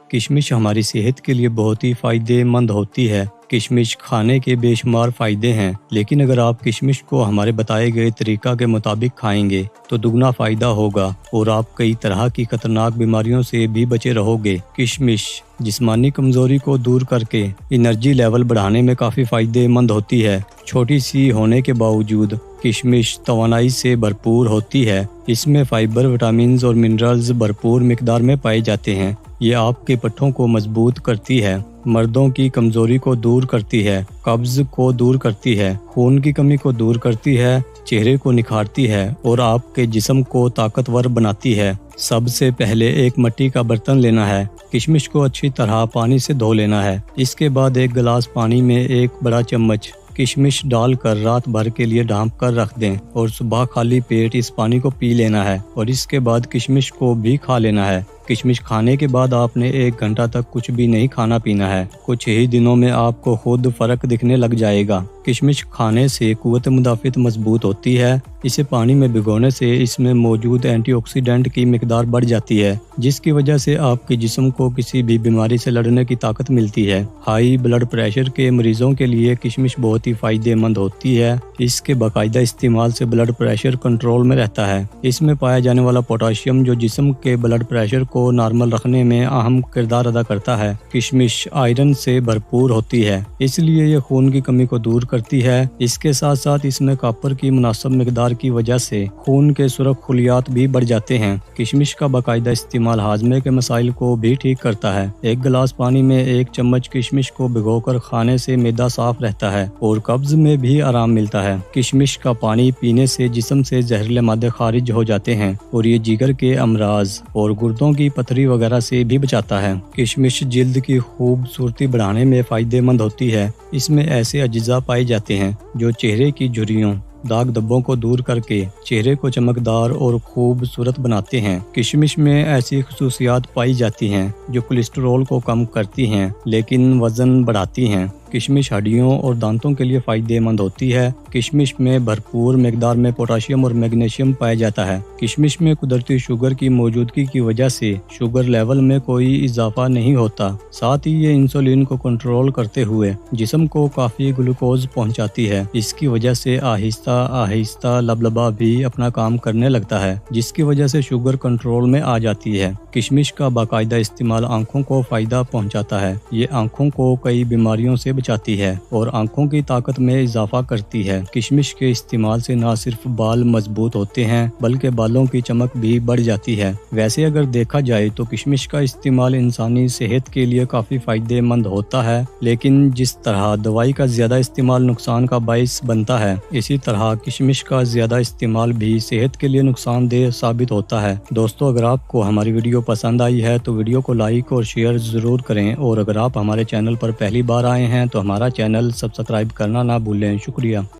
کشمش ہماری صحت کے لیے بہت ہی فائدہ مند ہوتی ہے۔ کشمش کھانے کے بے شمار فائدے ہیں، لیکن اگر آپ کشمش کو ہمارے بتائے گئے طریقہ کے مطابق کھائیں گے تو دگنا فائدہ ہوگا اور آپ کئی طرح کی خطرناک بیماریوں سے بھی بچے رہو گے۔ کشمش جسمانی کمزوری کو دور کر کے انرجی لیول بڑھانے میں کافی فائدہ مند ہوتی ہے۔ چھوٹی سی ہونے کے باوجود کشمش توانائی سے بھرپور ہوتی ہے۔ اس میں فائبر، وٹامنز اور منرلز بھرپور مقدار میں پائے جاتے ہیں۔ یہ آپ کے پٹھوں کو مضبوط کرتی ہے، مردوں کی کمزوری کو دور کرتی ہے، قبض کو دور کرتی ہے، خون کی کمی کو دور کرتی ہے، چہرے کو نکھارتی ہے اور آپ کے جسم کو طاقتور بناتی ہے۔ سب سے پہلے ایک مٹی کا برتن لینا ہے، کشمش کو اچھی طرح پانی سے دھو لینا ہے۔ اس کے بعد ایک گلاس پانی میں ایک بڑا چمچ کشمش ڈال کر رات بھر کے لیے ڈھانپ کر رکھ دیں اور صبح خالی پیٹ اس پانی کو پی لینا ہے اور اس کے بعد کشمش کو بھی کھا لینا ہے۔ کشمش کھانے کے بعد آپ نے 1 گھنٹہ تک کچھ بھی نہیں کھانا پینا ہے۔ کچھ ہی دنوں میں آپ کو خود فرق دکھنے لگ جائے گا۔ کشمش کھانے سے قوت مدافعت مضبوط ہوتی ہے۔ اسے پانی میں بھگونے سے اس میں موجود اینٹی آکسیڈنٹ کی مقدار بڑھ جاتی ہے، جس کی وجہ سے آپ کے جسم کو کسی بھی بیماری سے لڑنے کی طاقت ملتی ہے۔ ہائی بلڈ پریشر کے مریضوں کے لیے کشمش بہت ہی فائدہ مند ہوتی ہے۔ اس کے باقاعدہ استعمال سے بلڈ پریشر کنٹرول میں رہتا ہے۔ اس میں پایا جانے والا پوٹاشیم جو جسم کے بلڈ پریشر کو نارمل رکھنے میں اہم کردار ادا کرتا ہے۔ کشمش آئرن سے بھرپور ہوتی ہے، اس لیے یہ خون کی کمی کو دور کرتی ہے۔ اس کے ساتھ ساتھ اس میں کاپر کی مناسب مقدار کی وجہ سے خون کے سرخ خلیات بھی بڑھ جاتے ہیں۔ کشمش کا باقاعدہ استعمال ہاضمے کے مسائل کو بھی ٹھیک کرتا ہے۔ 1 گلاس پانی میں 1 چمچ کشمش کو بھگو کر کھانے سے معدہ صاف رہتا ہے اور قبض میں بھی آرام ملتا ہے۔ کشمش کا پانی پینے سے جسم سے زہریلے مادے خارج ہو جاتے ہیں اور یہ جگر کے امراض اور گردوں کی پتھری وغیرہ سے بھی بچاتا ہے۔ کشمش جلد کی خوبصورتی بڑھانے میں فائدہ مند ہوتی ہے۔ اس میں ایسے اجزاء پائے جاتے ہیں جو چہرے کی جھریوں، داغ دھبوں کو دور کر کے چہرے کو چمکدار اور خوبصورت بناتے ہیں۔ کشمش میں ایسی خصوصیات پائی جاتی ہیں جو کولیسٹرول کو کم کرتی ہیں لیکن وزن بڑھاتی ہیں۔ کشمش ہڈیوں اور دانتوں کے لیے فائدہ مند ہوتی ہے۔ کشمش میں بھرپور مقدار میں پوٹاشیم اور میگنیشیم پایا جاتا ہے۔ کشمش میں قدرتی شوگر کی موجودگی کی وجہ سے شوگر لیول میں کوئی اضافہ نہیں ہوتا، ساتھ ہی یہ انسولین کو کنٹرول کرتے ہوئے جسم کو کافی گلوکوز پہنچاتی ہے۔ اس کی وجہ سے آہستہ آہستہ لبلبا بھی اپنا کام کرنے لگتا ہے، جس کی وجہ سے شوگر کنٹرول میں آ جاتی ہے۔ کشمش کا باقاعدہ استعمال آنکھوں کو فائدہ پہنچاتا ہے۔ یہ آنکھوں کو کئی بیماریوں سے بچاتی ہے اور آنکھوں کی طاقت میں اضافہ کرتی ہے۔ کشمش کے استعمال سے نہ صرف بال مضبوط ہوتے ہیں بلکہ بالوں کی چمک بھی بڑھ جاتی ہے۔ ویسے اگر دیکھا جائے تو کشمش کا استعمال انسانی صحت کے لیے کافی فائدہ مند ہوتا ہے، لیکن جس طرح دوائی کا زیادہ استعمال نقصان کا باعث بنتا ہے، اسی طرح کشمش کا زیادہ استعمال بھی صحت کے لیے نقصان دہ ثابت ہوتا ہے۔ دوستو، اگر آپ کو ہماری ویڈیو پسند آئی ہے تو ویڈیو کو لائک اور شیئر ضرور کریں، اور اگر آپ ہمارے چینل پر پہلی بار آئے ہیں تو ہمارا چینل سبسکرائب کرنا نہ بھولیں۔ شکریہ۔